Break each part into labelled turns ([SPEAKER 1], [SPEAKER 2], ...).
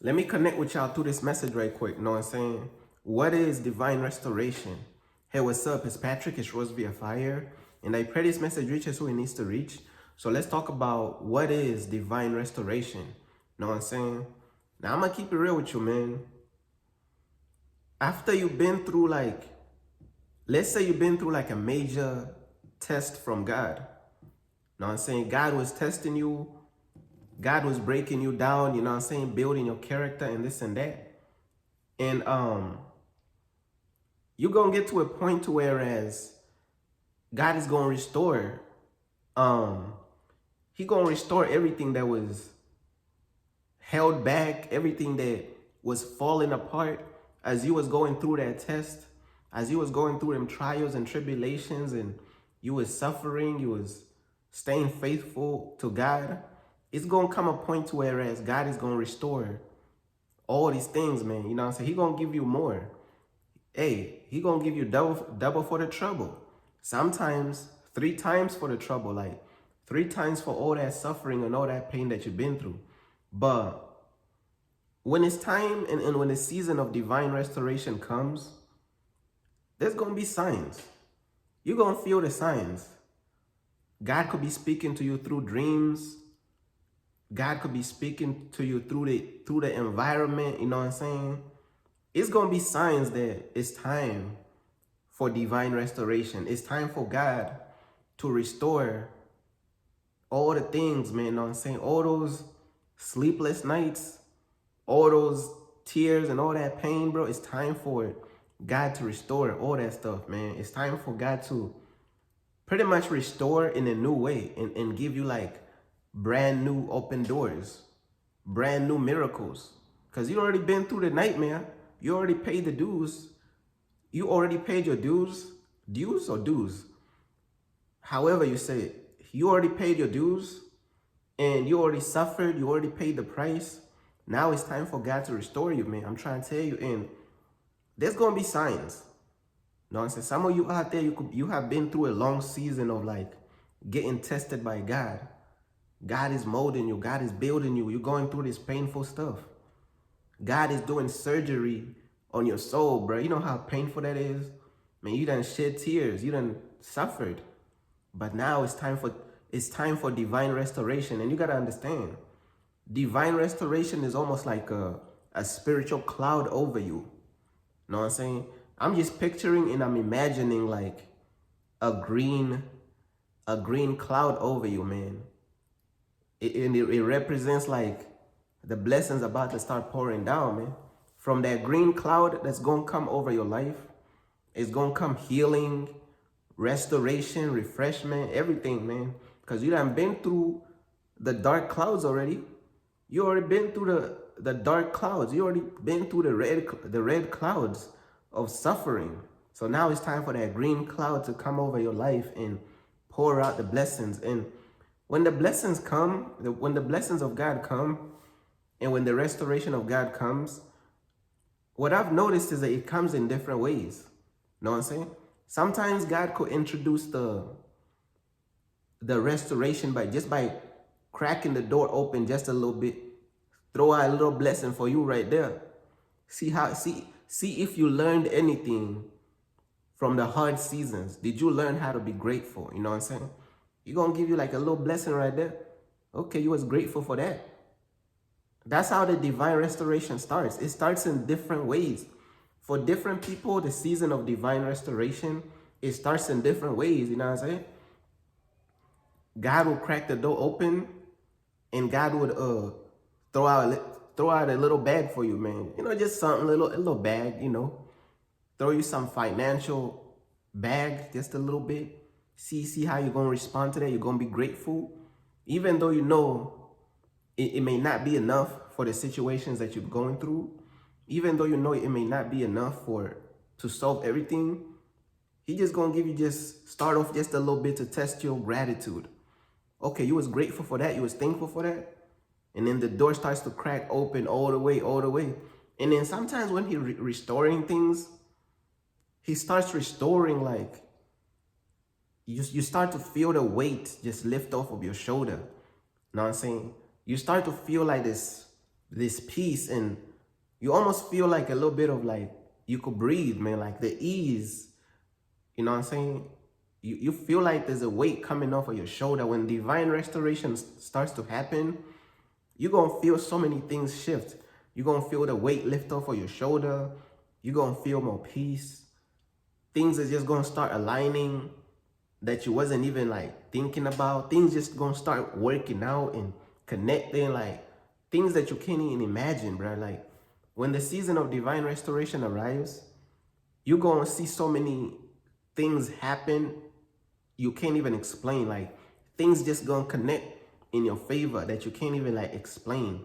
[SPEAKER 1] Let me connect with y'all through this message right quick. Know what I'm saying? What is divine restoration? Hey, what's up? It's Patrick. It's Rose via Fire. And I pray this message reaches who it needs to reach. So let's talk about what is divine restoration. Know what I'm saying? Now, I'm going to keep it real with you, man. After you've been through let's say you've been through a major test from God. Know what I'm saying? God was testing you. God was breaking you down, you know what I'm saying? Building your character and this and that. And you're going to get to a point to whereas God is going to restore. He going to restore everything that was held back, everything that was falling apart as you was going through that test, as you was going through them trials and tribulations, and you was suffering, you was staying faithful to God. It's going to come a point to whereas God is going to restore all these things, man. You know what I'm saying? He going to give you more. Hey, he going to give you double for the trouble. Sometimes 3 times for the trouble, like 3 times for all that suffering and all that pain that you've been through. But when it's time and when the season of divine restoration comes, there's going to be signs. You're going to feel the signs. God could be speaking to you through dreams. God could be speaking to you through the environment, you know what I'm saying? It's going to be signs that it's time for divine restoration. It's time for God to restore all the things, man, you know what I'm saying? All those sleepless nights, all those tears and all that pain, bro. It's time for God to restore all that stuff, man. It's time for God to pretty much restore in a new way and give you brand new open doors, brand new miracles. Because you already been through the nightmare. You already paid the dues. You already paid your dues. Dues or dues? However you say it. You already paid your dues and you already suffered. You already paid the price. Now it's time for God to restore you, man. I'm trying to tell you. And there's going to be signs. You know what I'm saying? Some of you out there, you have been through a long season of getting tested by God. God is molding you. God is building you. You're going through this painful stuff. God is doing surgery on your soul, bro. You know how painful that is? Man, you done shed tears. You done suffered. But now it's time for divine restoration. And you got to understand, divine restoration is almost like a spiritual cloud over you. You know what I'm saying? I'm just picturing and I'm imagining a green cloud over you, man. It represents the blessings about to start pouring down, man. From that green cloud that's going to come over your life, it's going to come healing, restoration, refreshment, everything, man. Because you done been through the dark clouds already. You already been through the dark clouds. You already been through the red clouds of suffering. So now it's time for that green cloud to come over your life and pour out the blessings. And when the blessings come, when the blessings of God come, and when the restoration of God comes, what I've noticed is that it comes in different ways. You know what I'm saying? Sometimes God could introduce the restoration by cracking the door open just a little bit, throw out a little blessing for you right there. See if you learned anything from the hard seasons. Did you learn how to be grateful? You know what I'm saying? You're going to give you a little blessing right there. Okay, you was grateful for that. That's how the divine restoration starts. It starts in different ways. For different people, the season of divine restoration, it starts in different ways. You know what I'm saying? God will crack the door open and God would throw out a little bag for you, man. You know, just something, a little bag, you know. Throw you some financial bag, just a little bit. See how you're going to respond to that. You're going to be grateful. Even though you know it may not be enough for the situations that you're going through. Even though you know it may not be enough to solve everything. He just going to give you start off just a little bit to test your gratitude. Okay, you was grateful for that. You was thankful for that. And then the door starts to crack open all the way. And then sometimes when he restoring things, he starts restoring you start to feel the weight just lift off of your shoulder. You know what I'm saying? You start to feel like this this peace, and you almost feel like a little bit of like you could breathe, man, like the ease. You know what I'm saying? You feel like there's a weight coming off of your shoulder. When divine restoration starts to happen, you're going to feel so many things shift. You're going to feel the weight lift off of your shoulder. You're going to feel more peace. Things are just going to start aligning that you wasn't even like thinking about. Things just going to start working out and connecting, like things that you can't even imagine, bro. Like when the season of divine restoration arrives, you're going to see so many things happen you can't even explain. Like things just gonna connect in your favor that you can't even like explain.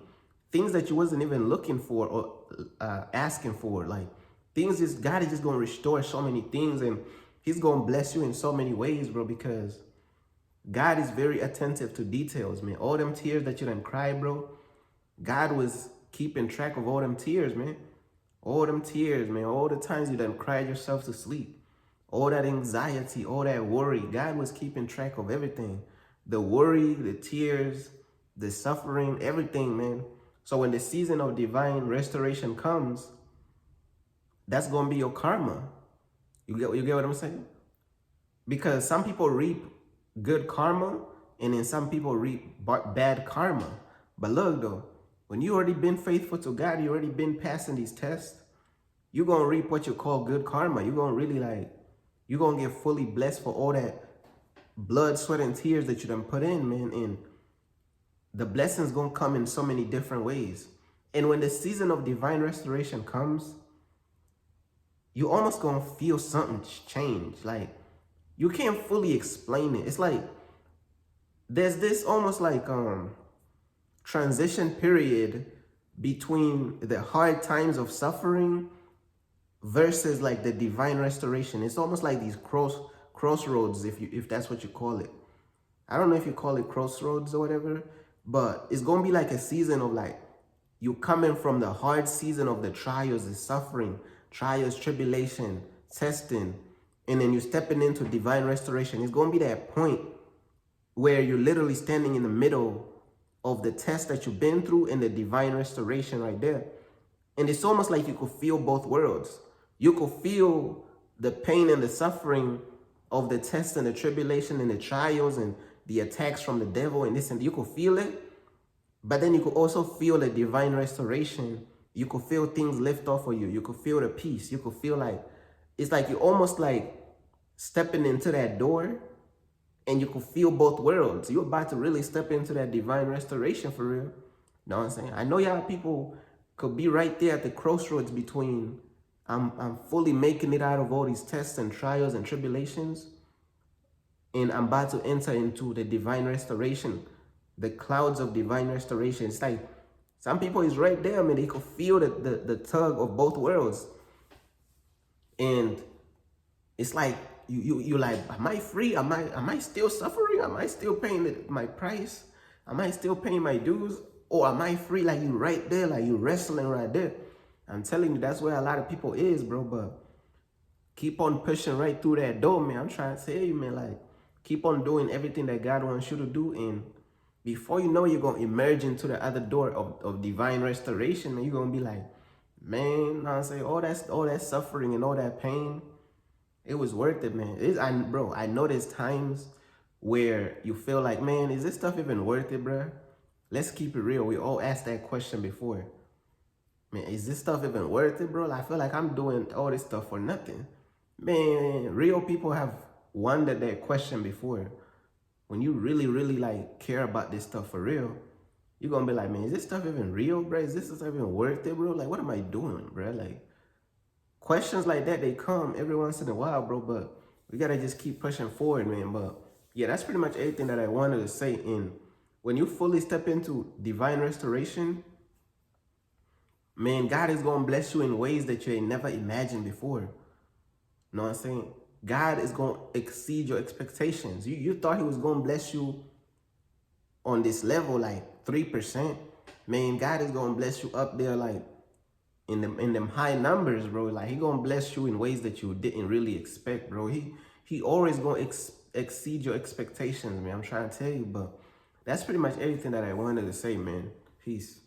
[SPEAKER 1] Things that you wasn't even looking for or asking for. Like things just, God is just gonna restore so many things, and he's gonna bless you in so many ways, bro, because God is very attentive to details, man. All them tears that you done cry, bro, God was keeping track of all them tears, man. All them tears, man. All the times you done cried yourself to sleep. All that anxiety, all that worry, God was keeping track of everything. The worry, the tears, the suffering, everything, man. So when the season of divine restoration comes, that's going to be your karma. You get what I'm saying? Because some people reap good karma, and then some people reap bad karma. But look, though, when you already been faithful to God, you already been passing these tests, you're going to reap what you call good karma. You're going to really like, you're going to get fully blessed for all that blood, sweat, and tears that you done put in, man. And the blessings going to come in so many different ways. And when the season of divine restoration comes, you almost going to feel something change. Like, you can't fully explain it. It's like, there's this almost like transition period between the hard times of suffering versus like the divine restoration. It's almost like these crossroads, if that's what you call it. I don't know if you call it crossroads or whatever, but it's gonna be like a season of like you coming from the hard season of the trials, the suffering, trials, tribulation, testing, and then you stepping into divine restoration. It's gonna be that point where you're literally standing in the middle of the test that you've been through and the divine restoration right there. And it's almost like you could feel both worlds. You could feel the pain and the suffering of the test and the tribulation and the trials and the attacks from the devil and this, and you could feel it. But then you could also feel the divine restoration. You could feel things lift off of you. You could feel the peace. You could feel like, it's like you're almost like stepping into that door, and you could feel both worlds. You're about to really step into that divine restoration for real. You know what I'm saying? I know y'all people could be right there at the crossroads between I'm fully making it out of all these tests and trials and tribulations, and I'm about to enter into the divine restoration, the clouds of divine restoration. It's like some people is right there, man. They could feel the tug of both worlds. And it's like you like, am I free? Am I still suffering? Am I still paying my price? Am I still paying my dues? Or am I free? Like you right there, like you wrestling right there. I'm telling you, that's where a lot of people is, bro. But keep on pushing right through that door, man. I'm trying to tell you, man, like keep on doing everything that God wants you to do. And before you know, you're going to emerge into the other door of divine restoration. And you're going to be like, man, I say all that suffering and all that pain, it was worth it, man. Bro, I know there's times where you feel like, man, is this stuff even worth it, bro? Let's keep it real. We all asked that question before. Man, is this stuff even worth it, bro? I feel like I'm doing all this stuff for nothing. Man, real people have wondered that question before. When you really, really like care about this stuff for real, you're gonna be like, man, is this stuff even real, bro? Is this stuff even worth it, bro? Like, what am I doing, bro? Like, questions like that, they come every once in a while, bro, but we gotta just keep pushing forward, man. But yeah, that's pretty much everything that I wanted to say. And when you fully step into divine restoration, man, God is going to bless you in ways that you ain't never imagined before. You know what I'm saying? God is going to exceed your expectations. You thought he was going to bless you on this level, like 3%. Man, God is going to bless you up there, like in them high numbers, bro. Like he going to bless you in ways that you didn't really expect, bro. He always going to exceed your expectations, man. I'm trying to tell you, but that's pretty much everything that I wanted to say, man. Peace.